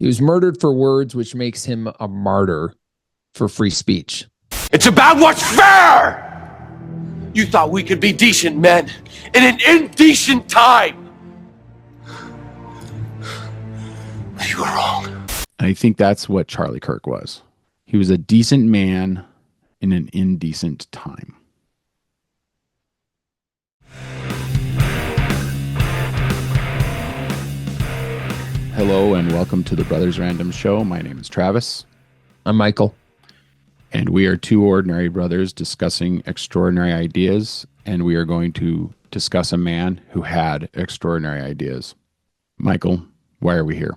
He was murdered for words, which makes him a martyr for free speech. It's about what's fair! You thought we could be decent men in an indecent time. You were wrong. I think that's what Charlie Kirk was. He was a decent man in an indecent time. Hello and welcome to the Brothers Random Show. My name is Travis. I'm Michael. And we are two ordinary brothers discussing extraordinary ideas. And we are going to discuss a man who had extraordinary ideas. Michael, why are we here?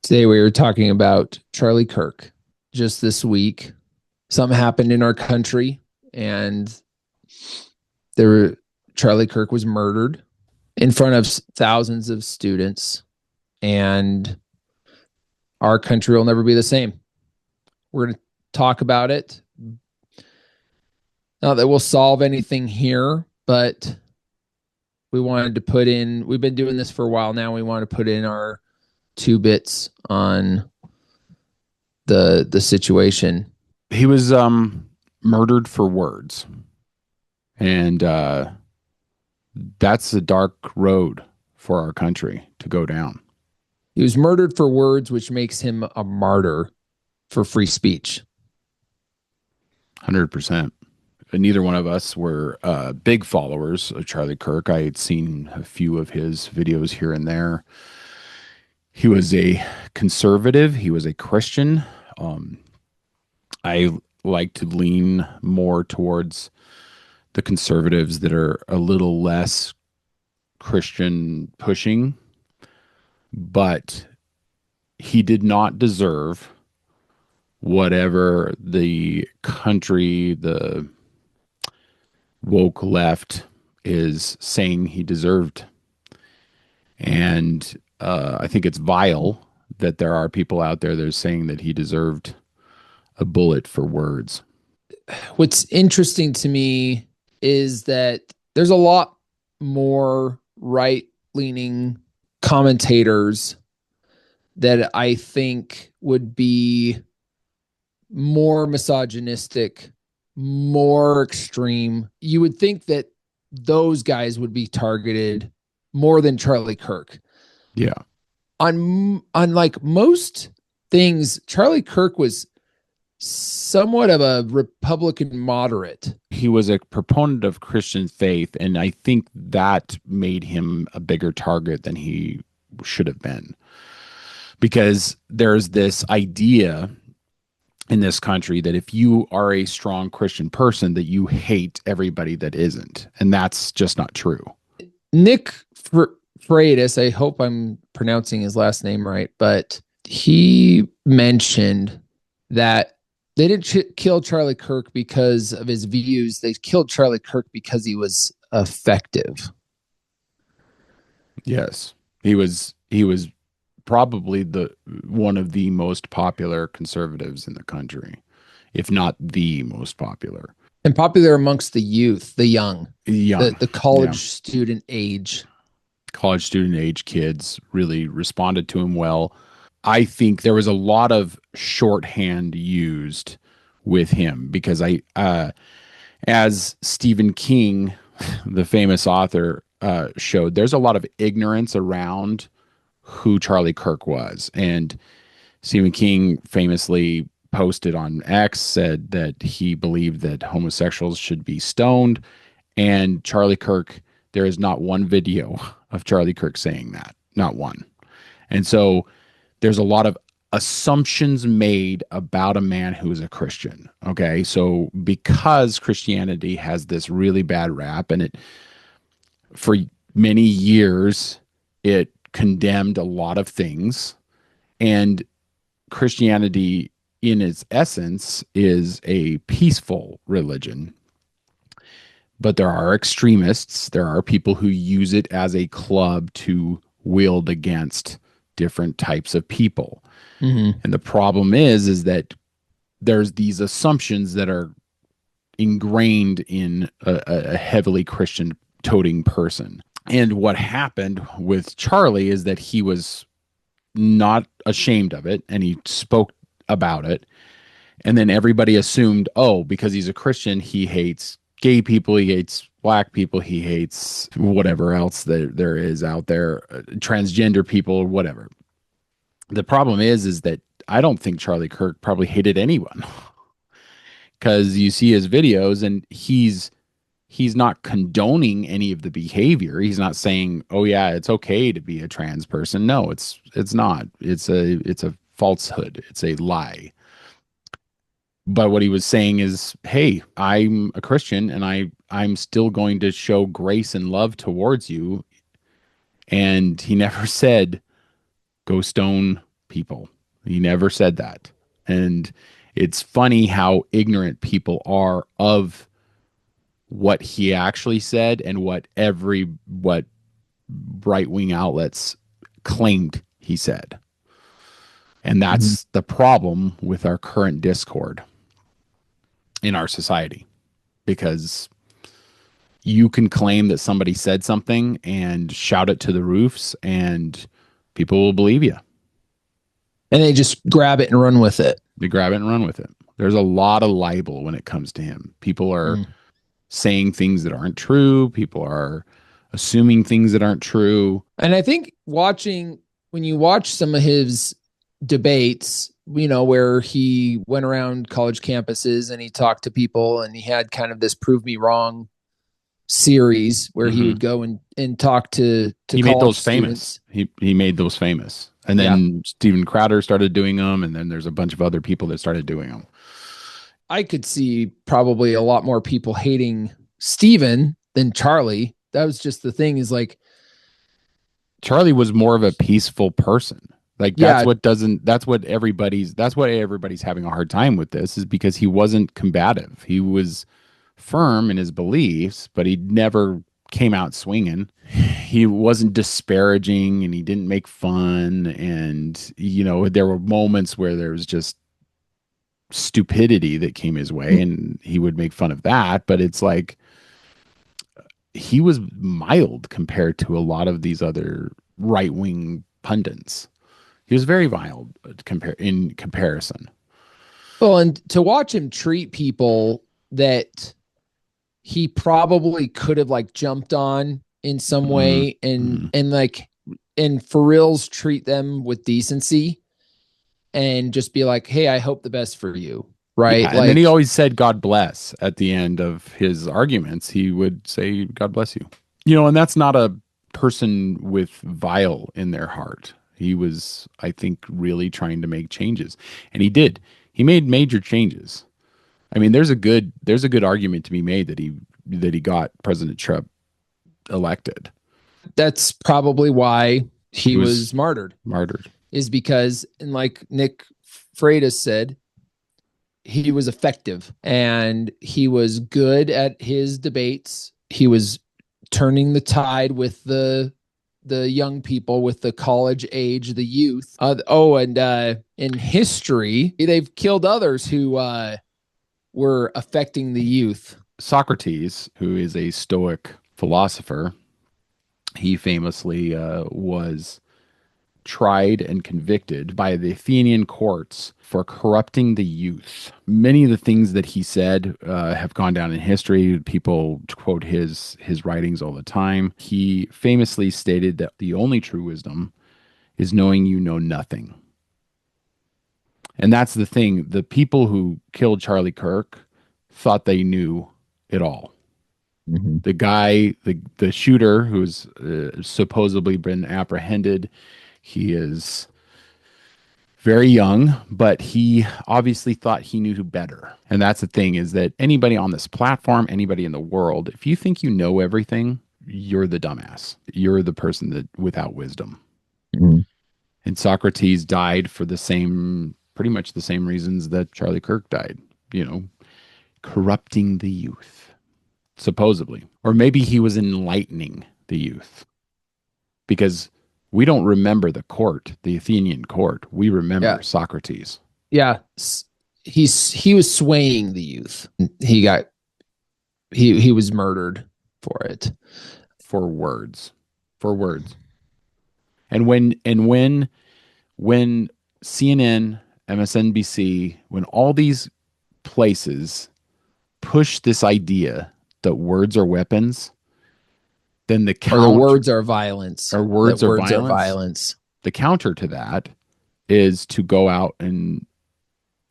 Today we were talking about Charlie Kirk. Just this week, something happened in our country, and Charlie Kirk was murdered in front of thousands of students, and our country will never be the same. We're going to talk about it. Not that we'll solve anything here, but we wanted to put in, we've been doing this for a while now. We want to put in our 2 bits on the situation. He was murdered for words. And that's a dark road for our country to go down. He was murdered for words, which makes him a martyr for free speech. 100%. Neither one of us were big followers of Charlie Kirk. I had seen a few of his videos here and there. He was a conservative. He was a Christian. I like to lean more towards the conservatives that are a little less Christian pushing, but he did not deserve whatever the country, the woke left is saying he deserved. And I think it's vile that there are people out there that are saying that he deserved a bullet for words. What's interesting to me is that there's a lot more right-leaning commentators that I think would be more misogynistic, more extreme. You would think that those guys would be targeted more than Charlie Kirk. Yeah. On like most things, Charlie Kirk was somewhat of a Republican moderate. He was a proponent of Christian faith, and I think that made him a bigger target than he should have been. Because there's this idea in this country that if you are a strong Christian person, that you hate everybody that isn't. And that's just not true. Nick Freitas, I hope I'm pronouncing his last name right, but he mentioned that they didn't kill Charlie Kirk because of his views. They killed Charlie Kirk because he was effective. Yes. He was probably one of the most popular conservatives in the country, if not the most popular. And popular amongst the youth, the young. The college student age. College student age kids really responded to him well. I think there was a lot of shorthand used with him because as Stephen King, the famous author, showed, there's a lot of ignorance around who Charlie Kirk was. And Stephen King famously posted on X, said that he believed that homosexuals should be stoned. And Charlie Kirk, there is not one video of Charlie Kirk saying that, not one. And so there's a lot of assumptions made about a man who is a Christian. Okay. So because Christianity has this really bad rap, and for many years, it condemned a lot of things, and Christianity in its essence is a peaceful religion. But there are extremists. There are people who use it as a club to wield against different types of people. Mm-hmm. And the problem is that there's these assumptions that are ingrained in a heavily Christian toting person. And what happened with Charlie is that he was not ashamed of it, and he spoke about it. And then everybody assumed, oh, because he's a Christian, he hates gay people, he hates black people, he hates whatever else there is out there, transgender people, whatever. The problem is that I don't think Charlie Kirk probably hated anyone, because you see his videos and he's not condoning any of the behavior. He's not saying, "Oh yeah, it's okay to be a trans person." No, it's not. It's a falsehood. It's a lie. But what he was saying is, "Hey, I'm a Christian and I'm still going to show grace and love towards you." And he never said go stone people. He never said that. And it's funny how ignorant people are of what he actually said and what right wing outlets claimed he said. And that's the problem with our current discord in our society, because you can claim that somebody said something and shout it to the roofs and people will believe you. And they just grab it and run with it. They grab it and run with it. There's a lot of libel when it comes to him. People are saying things that aren't true. People are assuming things that aren't true. And I think when you watch some of his debates, where he went around college campuses and he talked to people and he had kind of this prove me wrong series where he would go and talk to he made those students. famous. He made those famous. And then Steven Crowder started doing them. And then there's a bunch of other people that started doing them. I could see probably a lot more people hating Steven than Charlie. That was just the thing, is like, Charlie was more of a peaceful person. Like that's what everybody's having a hard time with this, is because he wasn't combative. He was firm in his beliefs, but he never came out swinging. He wasn't disparaging and he didn't make fun. And, there were moments where there was just stupidity that came his way and he would make fun of that. But it's like, he was mild compared to a lot of these other right-wing pundits. He was very mild in comparison. Well, and to watch him treat people that he probably could have like jumped on in some way and for reals treat them with decency and just be like, hey, I hope the best for you. Right. Yeah, and then he always said, God bless at the end of his arguments. He would say, God bless you. And that's not a person with vile in their heart. He was, I think, really trying to make changes. And he did. He made major changes. I mean, there's a good argument to be made that he got President Trump elected. That's probably why he was martyred. Is because, and like Nick Freitas said, he was effective and he was good at his debates. He was turning the tide with the young people, with the college age, the youth. And in history, they've killed others who were affecting the youth. Socrates, who is a Stoic philosopher, he famously was tried and convicted by the Athenian courts for corrupting the youth. Many of the things that he said have gone down in history. People quote his writings all the time. He famously stated that the only true wisdom is knowing you know nothing. And that's the thing. The people who killed Charlie Kirk thought they knew it all. Mm-hmm. The guy, the shooter, who's supposedly been apprehended, he is very young, but he obviously thought he knew better. And that's the thing, is that anybody on this platform, anybody in the world, if you think you know everything, you're the dumbass. You're the person that without wisdom. Mm-hmm. And Socrates died for pretty much the same reasons that Charlie Kirk died, corrupting the youth, supposedly. Or maybe he was enlightening the youth, because we don't remember the Athenian court. We remember Socrates. Yeah. He was swaying the youth. He was murdered for it. For words. And when when CNN, MSNBC, when all these places push this idea that words are weapons, then the Or the counter words are violence. or That words are words are violence. violence. The counter to that is to go out and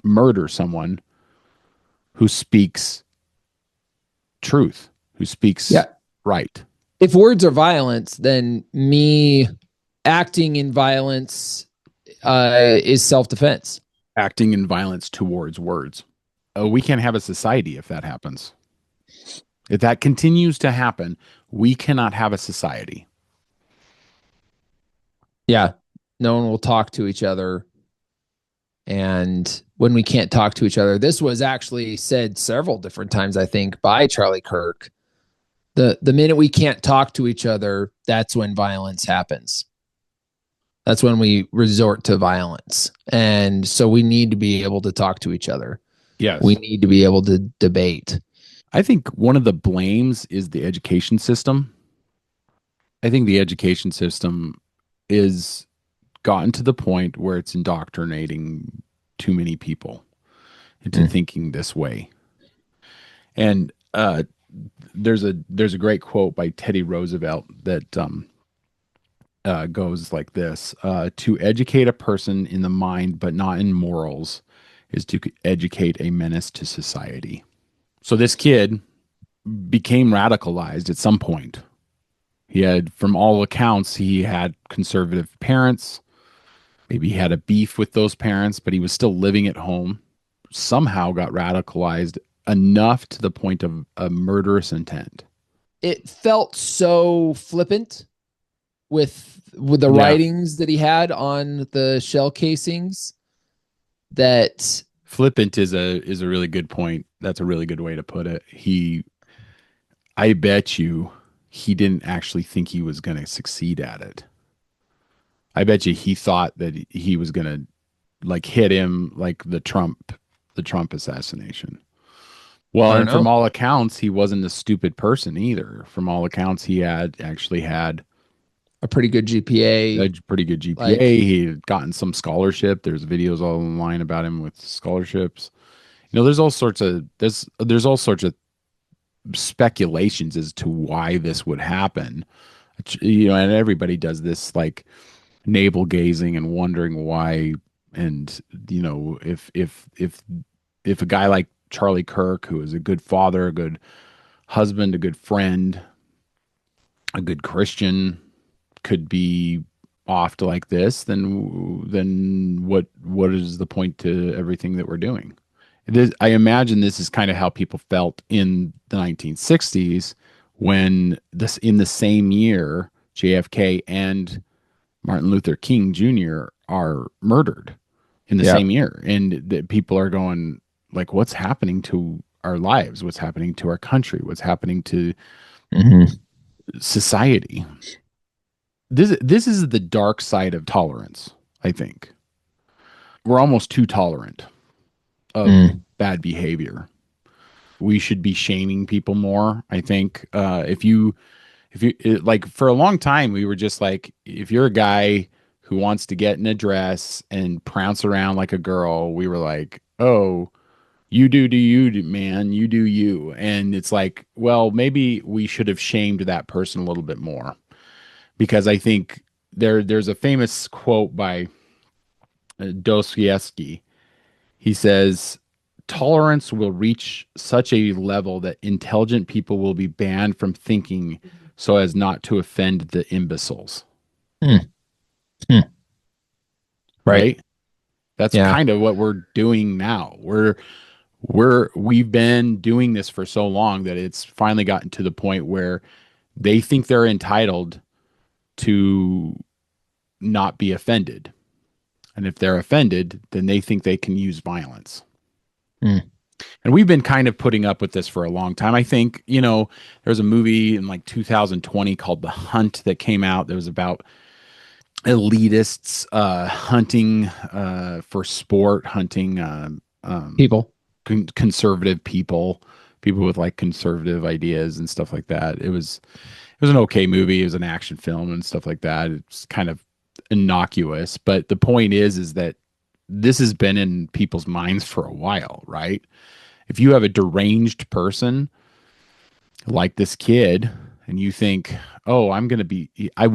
murder someone who speaks truth, who speaks Yeah. right. If words are violence, then me acting in violence is self-defense. Acting in violence towards words. We can't have a society if that happens. If that continues to happen, we cannot have a society. Yeah. No one will talk to each other. And when we can't talk to each other, this was actually said several different times, I think, by Charlie Kirk. The minute we can't talk to each other, that's when violence happens. That's when we resort to violence. And so we need to be able to talk to each other. Yes. We need to be able to debate. I think one of the blames is the education system. I think the education system is gotten to the point where it's indoctrinating too many people into thinking this way. And there's a great quote by Teddy Roosevelt that goes like this: "To educate a person in the mind, but not in morals, is to educate a menace to society." So this kid became radicalized at some point. He had, from all accounts, he had conservative parents. Maybe he had a beef with those parents, but he was still living at home. Somehow got radicalized enough to the point of a murderous intent. It felt so flippant with the writings that he had on the shell casings that Flippant is a really good point. That's a really good way to put it. I bet you he didn't actually think he was going to succeed at it. I bet you he thought that he was going to like hit him like the Trump assassination. Well, and from all accounts, he wasn't a stupid person either. From all accounts, he actually had a pretty good GPA. A pretty good GPA. Like, he had gotten some scholarship. There's videos all online about him with scholarships. There's all sorts of speculations as to why this would happen. And everybody does this like navel gazing and wondering why. And if a guy like Charlie Kirk, who is a good father, a good husband, a good friend, a good Christian, could be off to like this, then what is the point to everything that we're doing? I imagine this is kind of how people felt in the 1960s when in the same year JFK and Martin Luther King Jr. are murdered in the same year, and people are going like, what's happening to our lives? What's happening to our country? What's happening to society? This is the dark side of tolerance, I think. We're almost too tolerant of bad behavior. We should be shaming people more, I think. If you like, for a long time, we were just like, if you're a guy who wants to get in a dress and prounce around like a girl, we were like, oh, you do you, man, you do you. And it's like, well, maybe we should have shamed that person a little bit more. Because I think there's a famous quote by Dostoevsky. He says, tolerance will reach such a level that intelligent people will be banned from thinking so as not to offend the imbeciles. Right? That's kind of what we're doing now. We've been doing this for so long that it's finally gotten to the point where they think they're entitled to not be offended. And if they're offended, then they think they can use violence. And we've been kind of putting up with this for a long time. I think, there's a movie in like 2020 called The Hunt that came out that was about elitists hunting for sport, hunting people, conservative people with like conservative ideas and stuff like that. It was an okay movie. It was an action film and stuff like that. It's kind of innocuous, but the point is that this has been in people's minds for a while, right? If you have a deranged person like this kid and you think, oh, I'm going to be, I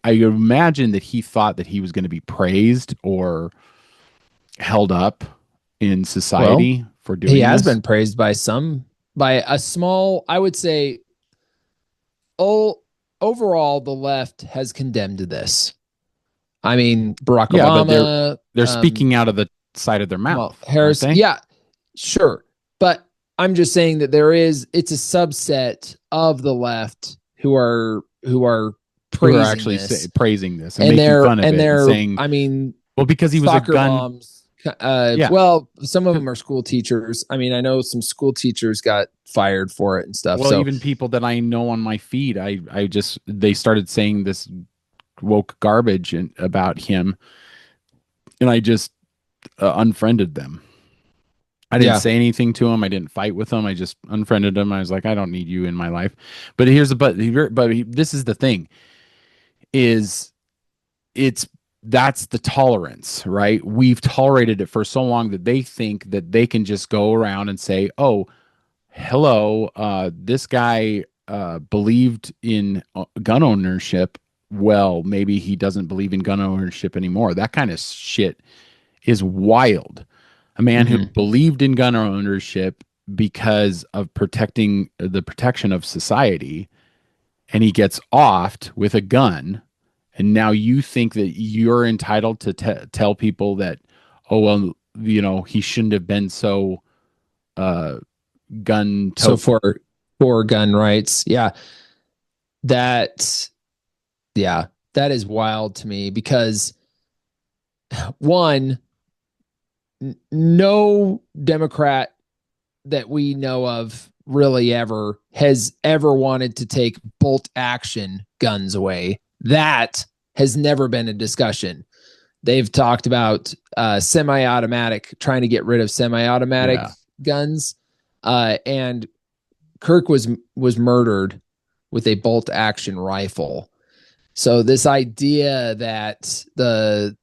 imagine that he thought that he was going to be praised or held up in Well, society for he doing has this. been praised by by a small, I would say, all overall, the left has condemned this. I mean, Barack Yeah, but Obama, they're speaking out of the side of their Kamala mouth, aren't Harris. they? Yeah, sure. But I'm just saying that it's a subset of the left who are Who are praising actually this. praising this and And making fun of it and they're, saying, I mean, well, because he was a soccer gun. moms. Yeah. Well, some of them are school teachers. I mean, I know some school teachers got fired for it and stuff. Well, So even people that I know on my feed, they started saying this woke garbage about him, and I just unfriended them. I didn't yeah, say anything to him. I didn't fight with him. I just unfriended him. I was like, I don't need you in my life. But here's the this is the thing is it's that's the tolerance, right? We've tolerated it for so long that they think that they can just go around and say, "Oh, hello, this guy believed in gun ownership. Well, maybe he doesn't believe in gun ownership anymore." That kind of shit is wild. A man who mm-hmm. believed in gun ownership because of protecting the protection of society, and he gets offed with a gun, and now you think that you're entitled to tell people that, oh well, he shouldn't have been so uh, gun So tote. for gun rights, yeah, that yeah, that is wild to me because one, no Democrat that we know of really ever has ever wanted to take bolt action guns away. That has never been a discussion. They've talked about semi-automatic, trying to get rid of semi-automatic guns, and Kirk was murdered with a bolt action rifle. So this idea that the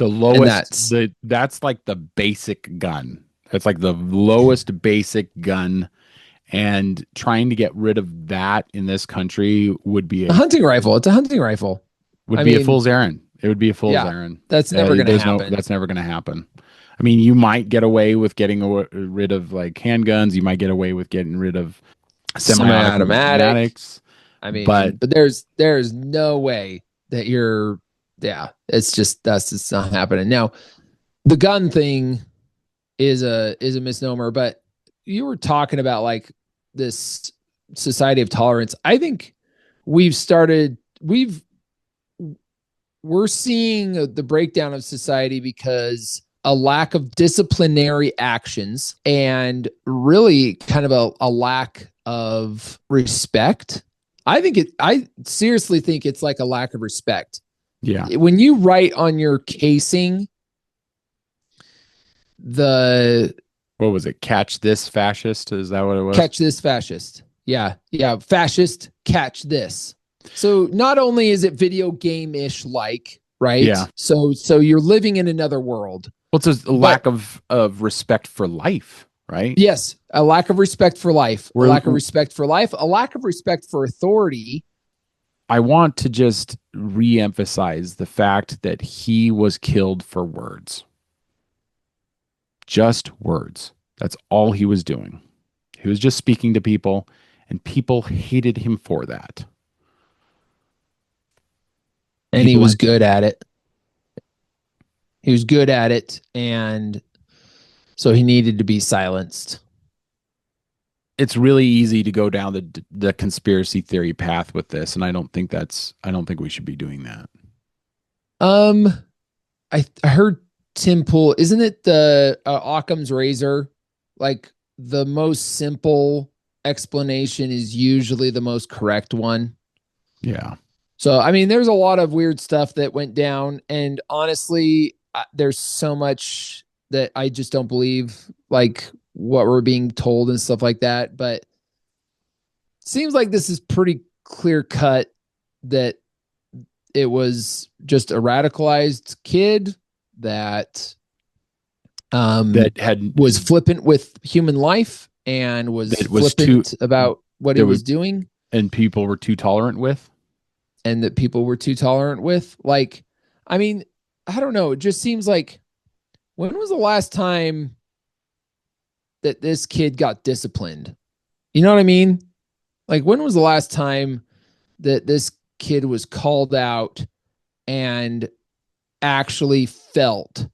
lowest that's like the basic gun. That's like the lowest basic gun, and trying to get rid of that in this country would be a hunting rifle. It's a hunting rifle. A fool's errand. It would be a fool's errand. That's never going to happen. That's never going to happen. I mean, you might get away with getting rid of like handguns. You might get away with getting rid of semi-automatics. I mean, but there's no way that it's just not happening. Now, the gun thing is a misnomer, but you were talking about like this society of tolerance. I think we're seeing the breakdown of society because a lack of disciplinary actions and really kind of a lack of respect. I seriously think it's like a lack of respect. Yeah. When you write on your casing, what was it? Catch this fascist? Is that what it was? Catch this fascist. Yeah. Yeah. Fascist, catch this. So not only is it video game-ish like, right? Yeah. So you're living in another world. Well, it's a lack of respect for life, right? Yes. A lack of respect for life. A lack of respect for life. A lack of respect for authority. I want to just re-emphasize the fact that he was killed for words. Just words. That's all he was doing. He was just speaking to people, and people hated him for that. And he was good at it. He was good at it, and so he needed to be silenced. It's really easy to go down the conspiracy theory path with this, and I don't think we should be doing that. I heard Tim Pool, isn't it the Occam's razor? Like the most simple explanation is usually the most correct one. Yeah. So, I mean, there's a lot of weird stuff that went down, and honestly, there's so much that I just don't believe, like what we're being told and stuff like that. But it seems like this is pretty clear cut that it was just a radicalized kid that was flippant with human life and was flippant about what he was doing, and people were too tolerant with, and that people were too tolerant with. Like, I mean, I don't know. It just seems like, when was the last time that this kid got disciplined? You know what I mean? Like, when was the last time that this kid was called out and actually felt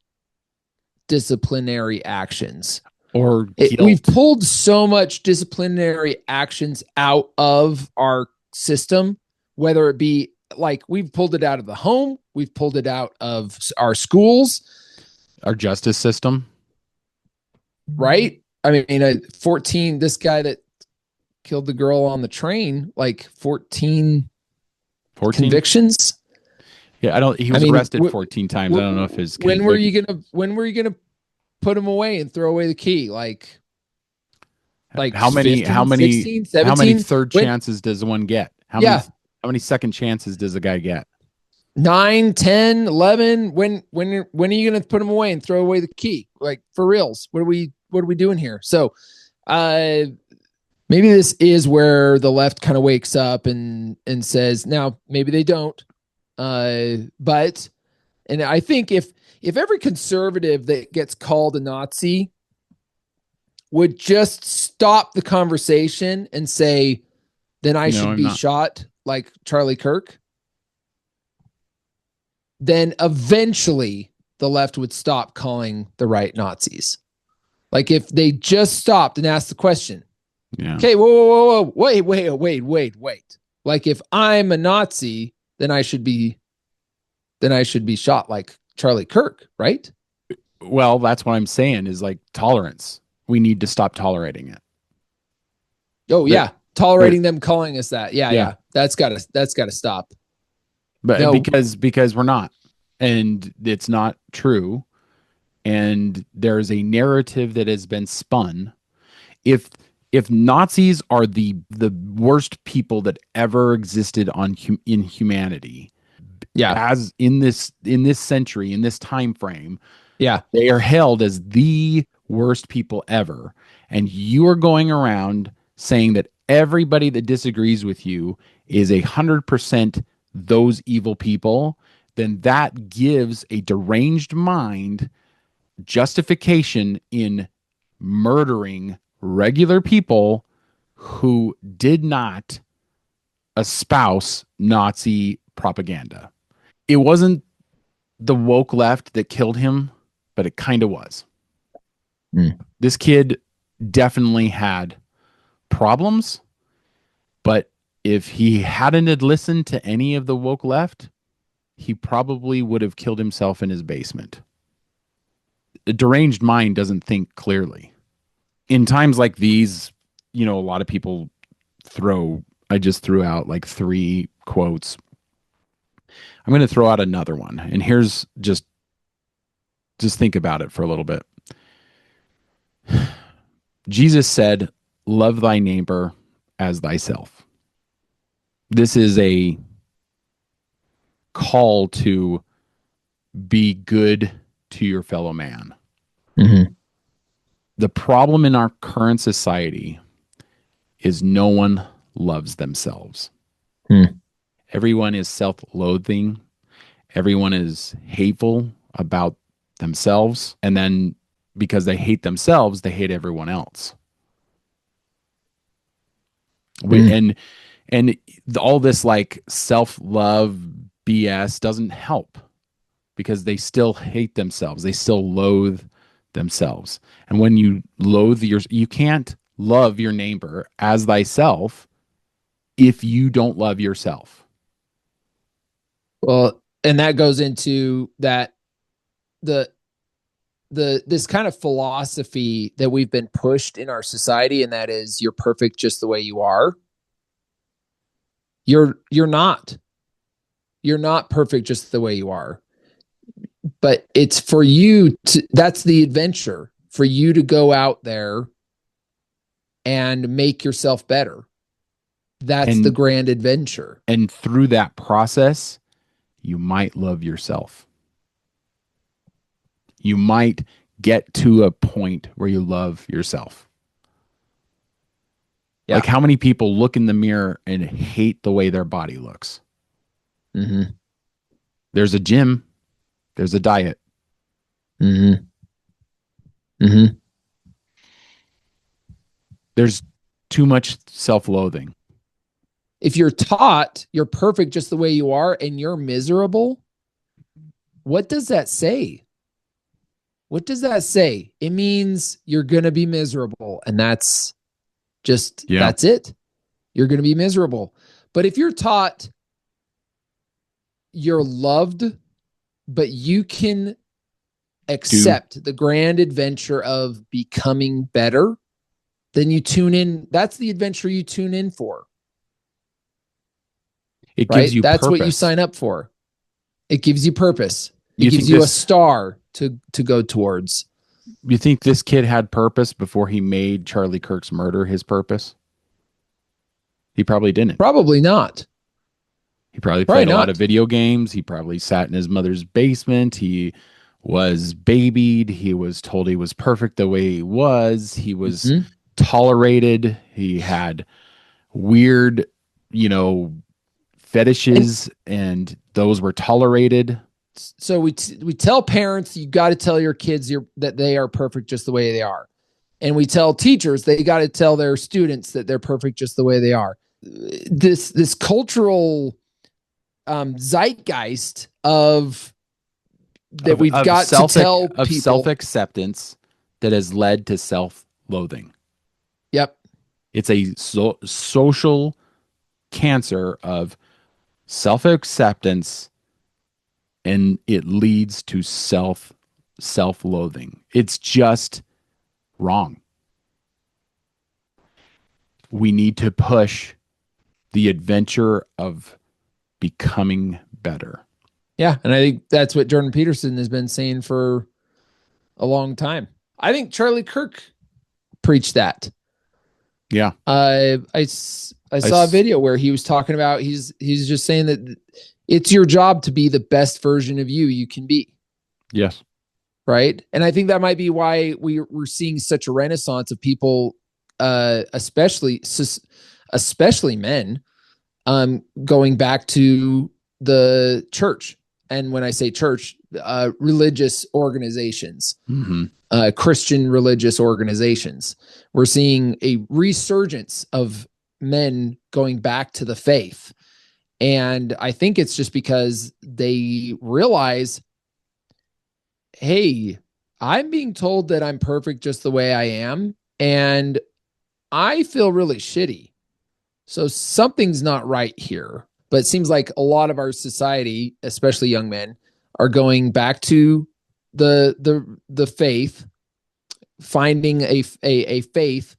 disciplinary actions? Or we've pulled so much disciplinary actions out of our system, whether it be like, we've pulled it out of the home, we've pulled it out of our schools, our justice system, right? I mean, 14, this guy that killed the girl on the train, like 14 convictions. Yeah, he was arrested 14 times. I don't know if his when were you gonna put him away and throw away the key? Like how many 16, 17? How many third chances does one get? How many second chances does a guy get? 9, 10, 11. When are you gonna put him away and throw away the key? Like, for reals, what are we doing here? So maybe this is where the left kind of wakes up and says, now maybe they don't, but, and I think if every conservative that gets called a Nazi would just stop the conversation and say, then I should be shot like Charlie Kirk, then eventually the left would stop calling the right Nazis. Like, if they just stopped and asked the question, okay, whoa, wait. Like, if I'm a Nazi, then I should be shot like Charlie Kirk, right? Well, that's what I'm saying, is like tolerance. We need to stop tolerating it. Oh, yeah. Tolerating them calling us that. Yeah. That's gotta stop. But no, because we're not, and it's not true. And there's a narrative that has been spun. If Nazis are the worst people that ever existed in humanity, as in this century, in this time frame, they are held as the worst people ever. And you are going around saying that everybody that disagrees with you is 100% those evil people, then that gives a deranged mind justification in murdering regular people who did not espouse Nazi propaganda. It wasn't the woke left that killed him, but it kind of was. This kid definitely had problems, but if he hadn't had listened to any of the woke left, he probably would have killed himself in his basement. A deranged mind doesn't think clearly. In times like these, a lot of people I just threw out like 3 quotes. I'm going to throw out another one. And here's just think about it for a little bit. Jesus said, love thy neighbor as thyself. This is a call to be good to your fellow man. Mm-hmm. The problem in our current society is no one loves themselves. Everyone is self-loathing. Everyone is hateful about themselves. And then because they hate themselves, they hate everyone else. And all this like self-love BS doesn't help, because they still hate themselves. They still loathe themselves. And when you loathe you can't love your neighbor as thyself if you don't love yourself. Well, and that goes into that this kind of philosophy that we've been pushed in our society, and that is, you're perfect just the way you are. You're not. You're not perfect just the way you are. But it's for you to, that's the adventure, for you to go out there and make yourself better. That's the grand adventure. And through that process, you might love yourself. You might get to a point where you love yourself. Yeah. Like, how many people look in the mirror and hate the way their body looks? Mm-hmm. There's a gym, there's a diet. Mm-hmm. Mm-hmm. There's too much self-loathing. If you're taught you're perfect just the way you are and you're miserable, what does that say? What does that say? It means you're going to be miserable. And that's that's it. You're going to be miserable. But if you're taught you're loved, but you can accept the grand adventure of becoming better, then you tune in. That's the adventure you tune in for. It right? gives you That's purpose. What you sign up for. It gives you purpose. It You gives think you a this- star to go towards. You think this kid had purpose before he made Charlie Kirk's murder his purpose? He probably didn't. Probably not. He probably Probably played a lot not. of video games. He probably sat in his mother's basement. He was babied. He was told he was perfect the way he was. He was tolerated. He had weird, fetishes, and those were tolerated. So we tell parents you got to tell your kids that they are perfect just the way they are. And we tell teachers they got to tell their students that they're perfect just the way they are. This cultural zeitgeist of that we've got to tell people of self-acceptance that has led to self-loathing. Yep. It's a social cancer of self-acceptance, and it leads to self-loathing. It's just wrong. We need to push the adventure of becoming better. Yeah, and I think that's what Jordan Peterson has been saying for a long time. I think Charlie Kirk preached that. Yeah. I saw a video where he was talking about he's just saying that it's your job to be the best version of you can be. Yes. Right. And I think that might be why we're seeing such a renaissance of people, especially men, going back to the church. And when I say church, religious organizations, Christian religious organizations, we're seeing a resurgence of men going back to the faith. And I think it's just because they realize, hey, I'm being told that I'm perfect just the way I am, and I feel really shitty. So something's not right here. But it seems like a lot of our society, especially young men, are going back to the faith, finding a faith.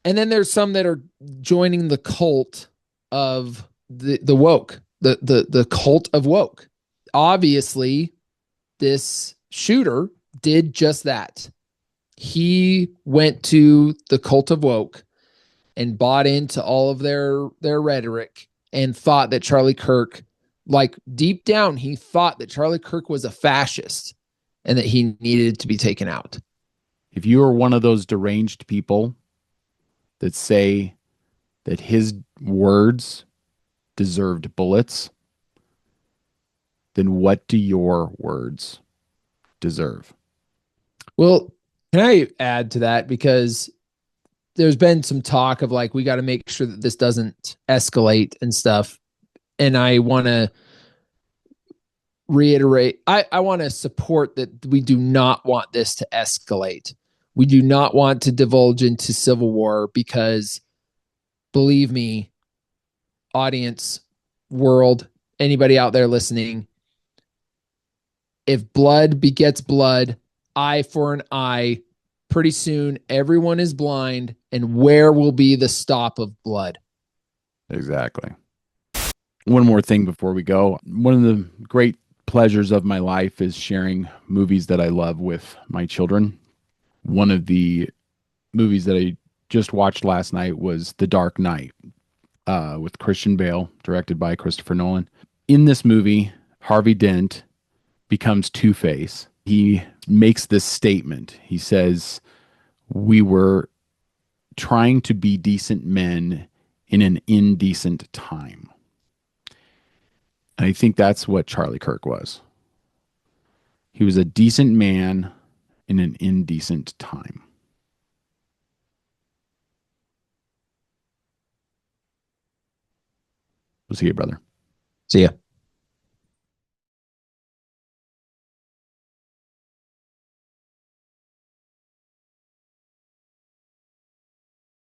And then there's some that are joining the cult of the woke, the cult of woke. Obviously, this shooter did just that. He went to the cult of woke and bought into all of their rhetoric and thought that Charlie Kirk, like deep down, he thought that Charlie Kirk was a fascist and that he needed to be taken out. If you are one of those deranged people that say that his words deserved bullets, then what do your words deserve? Well, can I add to that? Because there's been some talk of like, we got to make sure that this doesn't escalate and stuff. And I want to reiterate, I want to support that we do not want this to escalate. We do not want to divulge into civil war because, believe me, audience, world, anybody out there listening, if blood begets blood, eye for an eye, pretty soon everyone is blind, and where will be the stop of blood? Exactly. One more thing before we go. One of the great pleasures of my life is sharing movies that I love with my children. One of the movies that I just watched last night was The Dark Knight with Christian Bale, directed by Christopher Nolan. in this movie, Harvey Dent becomes Two-Face. He makes this statement. He says, "We were trying to be decent men in an indecent time." And I think that's what Charlie Kirk was. He was a decent man in an indecent time. We'll see you, brother. See ya.